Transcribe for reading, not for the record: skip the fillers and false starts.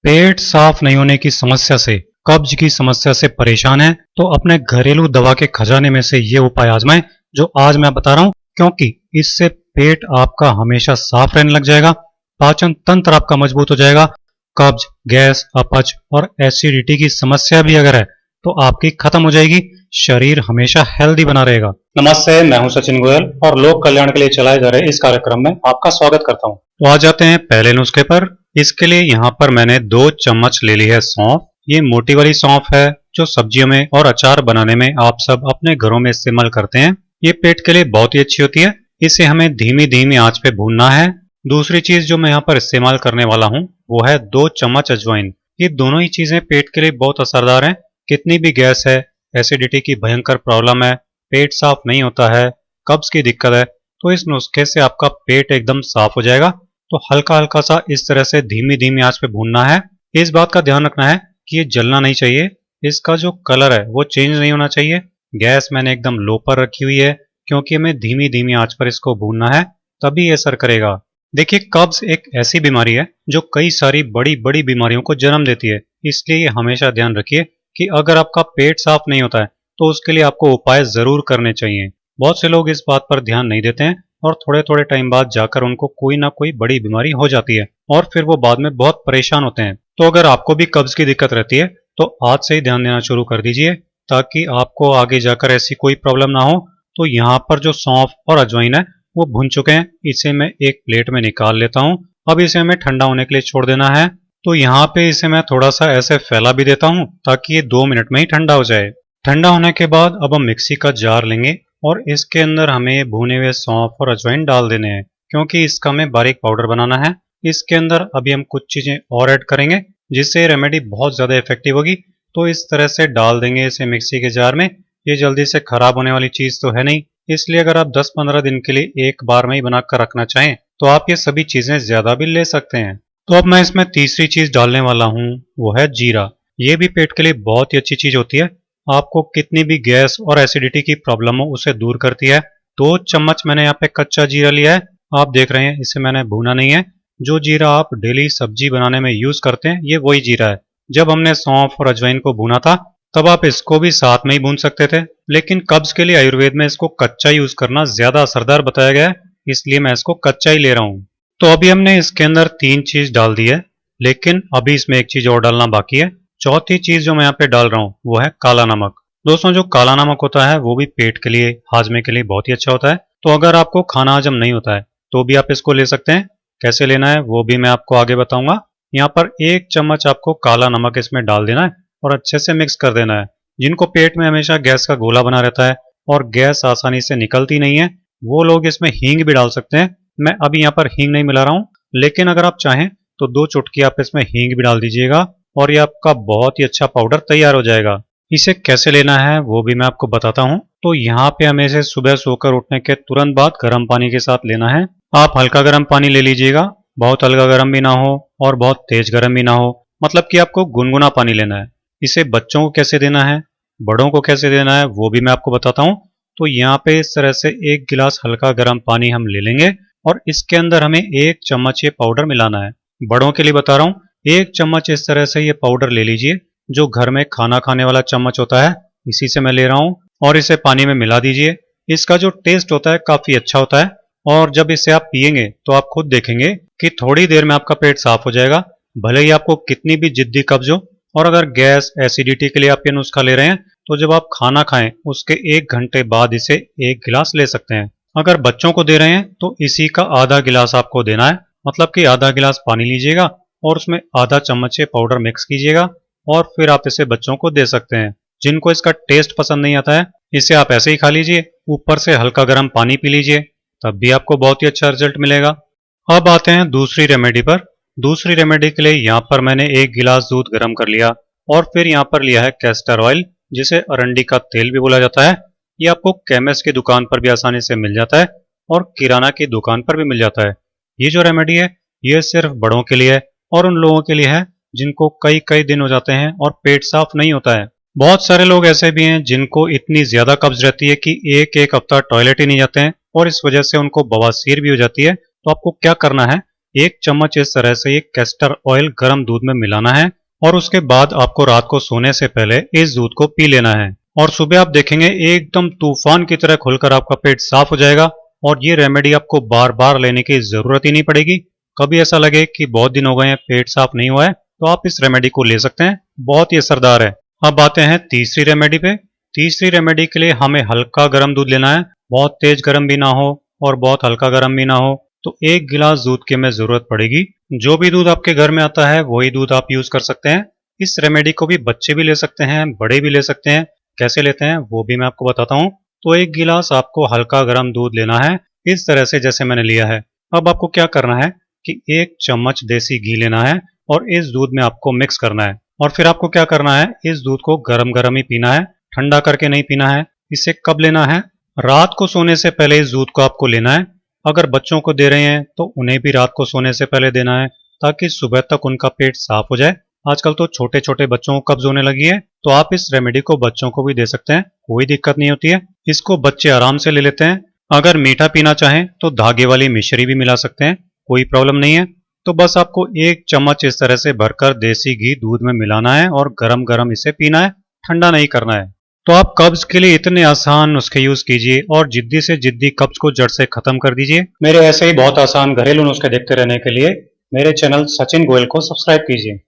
पेट साफ नहीं होने की समस्या से, कब्ज की समस्या से परेशान है तो अपने घरेलू दवा के खजाने में से ये उपाय आजमाएं जो आज मैं बता रहा हूं, क्योंकि इससे पेट आपका हमेशा साफ रहने लग जाएगा, पाचन तंत्र आपका मजबूत हो जाएगा। कब्ज, गैस, अपच और एसिडिटी की समस्या भी अगर है तो आपकी खत्म हो जाएगी। शरीर हमेशा हेल्दी बना रहेगा। नमस्ते, मैं हूं सचिन गोयल और लोक कल्याण के लिए चलाए जा रहे इस कार्यक्रम में आपका स्वागत करता हूं। तो आ जाते हैं पहले नुस्खे पर। इसके लिए यहाँ पर मैंने 2 चम्मच ले ली है सौंफ। ये मोटी वाली सौंफ है जो सब्जियों में और अचार बनाने में आप सब अपने घरों में इस्तेमाल करते हैं। ये पेट के लिए बहुत ही अच्छी होती है। इसे हमें धीमी धीमी आंच पे भूनना है। दूसरी चीज जो मैं यहाँ पर इस्तेमाल करने वाला हूँ वो है 2 चम्मच अजवाइन। ये दोनों ही चीजें पेट के लिए बहुत असरदार हैं। कितनी भी गैस है, एसिडिटी की भयंकर प्रॉब्लम है, पेट साफ नहीं होता है, कब्ज की दिक्कत है, तो इस नुस्खे से आपका पेट एकदम साफ हो जाएगा। तो हल्का हल्का सा इस तरह से धीमी धीमी आंच पे भूनना है। इस बात का ध्यान रखना है कि ये जलना नहीं चाहिए। इसका जो कलर है वो चेंज नहीं होना चाहिए। गैस मैंने एकदम लो पर रखी हुई है क्योंकि हमें धीमी धीमी आंच पर इसको भूनना है, तभी ये असर करेगा। देखिए, कब्ज एक ऐसी बीमारी है जो कई सारी बड़ी बड़ी बीमारियों को जन्म देती है। इसलिए ये हमेशा ध्यान रखिए कि अगर आपका पेट साफ नहीं होता है तो उसके लिए आपको उपाय जरूर करने चाहिए। बहुत से लोग इस बात पर ध्यान नहीं देते हैं और थोड़े थोड़े टाइम बाद जाकर उनको कोई ना कोई बड़ी बीमारी हो जाती है और फिर वो बाद में बहुत परेशान होते हैं। तो अगर आपको भी कब्ज की दिक्कत रहती है तो आज से ही ध्यान देना शुरू कर दीजिए ताकि आपको आगे जाकर ऐसी कोई प्रॉब्लम ना हो। तो यहाँ पर जो सौंफ और अजवाइन है वो भुन चुके हैं। इसे मैं एक प्लेट में निकाल लेता हूँ। अब इसे हमें ठंडा होने के लिए छोड़ देना है। तो यहाँ पे इसे मैं थोड़ा सा ऐसे फैला भी देता हूँ ताकि ये 2 मिनट में ही ठंडा हो जाए। ठंडा होने के बाद अब हम मिक्सी का जार लेंगे और इसके अंदर हमें भुने हुए सौंफ और अजवाइन डाल देने हैं क्योंकि इसका हमें बारीक पाउडर बनाना है। इसके अंदर अभी हम कुछ चीजें और ऐड करेंगे जिससे रेमेडी बहुत ज्यादा इफेक्टिव होगी। तो इस तरह से डाल देंगे इसे मिक्सी के जार में। ये जल्दी से खराब होने वाली चीज तो है नहीं, इसलिए अगर आप 10-15 दिन के लिए एक बार में ही बनाकर रखना चाहें तो आप ये सभी चीजें ज्यादा भी ले सकते हैं। तो अब मैं इसमें तीसरी चीज डालने वाला हूँ, वो है जीरा। ये भी पेट के लिए बहुत ही अच्छी चीज होती है। आपको कितनी भी गैस और एसिडिटी की प्रॉब्लम हो उसे दूर करती है। 2 चम्मच मैंने यहाँ पे कच्चा जीरा लिया है। आप देख रहे हैं इसे मैंने भूना नहीं है। जो जीरा आप डेली सब्जी बनाने में यूज करते हैं ये वही जीरा है। जब हमने सौंफ और अजवाइन को भूना था तब आप इसको भी साथ में ही भून सकते थे, लेकिन कब्ज के लिए आयुर्वेद में इसको कच्चा यूज करना ज्यादा असरदार बताया गया है, इसलिए मैं इसको कच्चा ही ले रहा हूँ। तो अभी हमने इसके अंदर 3 चीज डाल दी है, लेकिन अभी इसमें एक चीज और डालना बाकी है। चौथी चीज जो मैं यहाँ पे डाल रहा हूँ वो है काला नमक। दोस्तों, जो काला नमक होता है वो भी पेट के लिए, हाजमे के लिए बहुत ही अच्छा होता है। तो अगर आपको खाना हजम नहीं होता है तो भी आप इसको ले सकते हैं। कैसे लेना है वो भी मैं आपको आगे बताऊंगा। यहाँ पर 1 चम्मच आपको काला नमक इसमें डाल देना है और अच्छे से मिक्स कर देना है। जिनको पेट में हमेशा गैस का गोला बना रहता है और गैस आसानी से निकलती नहीं है वो लोग इसमें हींग भी डाल सकते हैं। मैं अभी यहाँ पर हींग नहीं मिला रहा हूँ, लेकिन अगर आप चाहें तो 2 चुटकी आप इसमें हींग भी डाल दीजिएगा और ये आपका बहुत ही अच्छा पाउडर तैयार हो जाएगा। इसे कैसे लेना है वो भी मैं आपको बताता हूँ। तो यहाँ पे हमें इसे सुबह सोकर उठने के तुरंत बाद गर्म पानी के साथ लेना है। आप हल्का गर्म पानी ले लीजिएगा, बहुत हल्का गर्म भी ना हो और बहुत तेज गर्म भी ना हो, मतलब कि आपको गुनगुना पानी लेना है। इसे बच्चों को कैसे देना है, बड़ों को कैसे देना है वो भी मैं आपको बताता हूँ। तो यहाँ पे इस तरह से 1 गिलास हल्का गर्म पानी हम ले लेंगे और इसके अंदर हमें 1 चम्मच ये पाउडर मिलाना है। बड़ों के लिए बता रहा हूँ, 1 चम्मच इस तरह से ये पाउडर ले लीजिए। जो घर में खाना खाने वाला चम्मच होता है इसी से मैं ले रहा हूँ और इसे पानी में मिला दीजिए। इसका जो टेस्ट होता है काफी अच्छा होता है और जब इसे आप पिएंगे तो आप खुद देखेंगे कि थोड़ी देर में आपका पेट साफ हो जाएगा, भले ही आपको कितनी भी जिद्दी कब्ज हो। और अगर गैस, एसिडिटी के लिए आप ये नुस्खा ले रहे हैं तो जब आप खाना खाएं उसके 1 घंटे बाद इसे 1 गिलास ले सकते हैं। अगर बच्चों को दे रहे हैं तो इसी का आधा गिलास आपको देना है, मतलब कि आधा गिलास पानी लीजिएगा और उसमें आधा चम्मच पाउडर मिक्स कीजिएगा और फिर आप इसे बच्चों को दे सकते हैं। जिनको इसका टेस्ट पसंद नहीं आता है इसे आप ऐसे ही खा लीजिए, ऊपर से हल्का गर्म पानी पी लीजिए, तब भी आपको बहुत ही अच्छा रिजल्ट मिलेगा। अब आते हैं दूसरी रेमेडी पर। दूसरी रेमेडी के लिए यहाँ पर मैंने 1 गिलास दूध गर्म कर लिया और फिर यहाँ पर लिया है कैस्टर ऑयल, जिसे अरंडी का तेल भी बोला जाता है। ये आपको केमिस्ट की दुकान पर भी आसानी से मिल जाता है और किराना की दुकान पर भी मिल जाता है। ये जो रेमेडी है ये सिर्फ बड़ों के लिए है और उन लोगों के लिए है जिनको कई कई दिन हो जाते हैं और पेट साफ नहीं होता है। बहुत सारे लोग ऐसे भी हैं जिनको इतनी ज्यादा कब्ज रहती है कि एक एक हफ्ता टॉयलेट ही नहीं जाते हैं और इस वजह से उनको बवासीर भी हो जाती है। तो आपको क्या करना है, 1 चम्मच इस तरह से ये कैस्टर ऑयल गर्म दूध में मिलाना है और उसके बाद आपको रात को सोने से पहले इस दूध को पी लेना है और सुबह आप देखेंगे एकदम तूफान की तरह खुलकर आपका पेट साफ हो जाएगा और ये रेमेडी आपको बार बार लेने की जरूरत ही नहीं पड़ेगी। कभी ऐसा लगे कि बहुत दिन हो गए हैं पेट साफ नहीं हुआ है तो आप इस रेमेडी को ले सकते हैं, बहुत ही असरदार है। अब आते हैं तीसरी रेमेडी पे। तीसरी रेमेडी के लिए हमें हल्का गर्म दूध लेना है, बहुत तेज गर्म भी ना हो और बहुत हल्का गर्म भी ना हो। तो 1 गिलास दूध की हमें जरूरत पड़ेगी। जो भी दूध आपके घर में आता है वही दूध आप यूज कर सकते हैं। इस रेमेडी को भी बच्चे भी ले सकते हैं, बड़े भी ले सकते हैं। कैसे लेते हैं वो भी मैं आपको बताता हूँ। तो 1 गिलास आपको हल्का गर्म दूध लेना है, इस तरह से जैसे मैंने लिया है। अब आपको क्या करना है कि 1 चम्मच देसी घी लेना है और इस दूध में आपको मिक्स करना है और फिर आपको क्या करना है, इस दूध को गरम गरम ही पीना है, ठंडा करके नहीं पीना है। इसे कब लेना है? रात को सोने से पहले इस दूध को आपको लेना है। अगर बच्चों को दे रहे हैं तो उन्हें भी रात को सोने से पहले देना है ताकि सुबह तक उनका पेट साफ हो जाए। आजकल तो छोटे छोटे बच्चों को कब्ज होने लगी है तो आप इस रेमेडी को बच्चों को भी दे सकते हैं, कोई दिक्कत नहीं होती है। इसको बच्चे आराम से ले लेते हैं। अगर मीठा पीना चाहें तो धागे वाली मिश्री भी मिला सकते हैं, कोई प्रॉब्लम नहीं है। तो बस आपको 1 चम्मच इस तरह से भरकर देसी घी दूध में मिलाना है और गरम गरम इसे पीना है, ठंडा नहीं करना है। तो आप कब्ज के लिए इतने आसान नुस्खे यूज कीजिए और जिद्दी से जिद्दी कब्ज को जड़ से खत्म कर दीजिए। मेरे ऐसे ही बहुत आसान घरेलू नुस्खे देखते रहने के लिए मेरे चैनल सचिन गोयल को सब्सक्राइब कीजिए।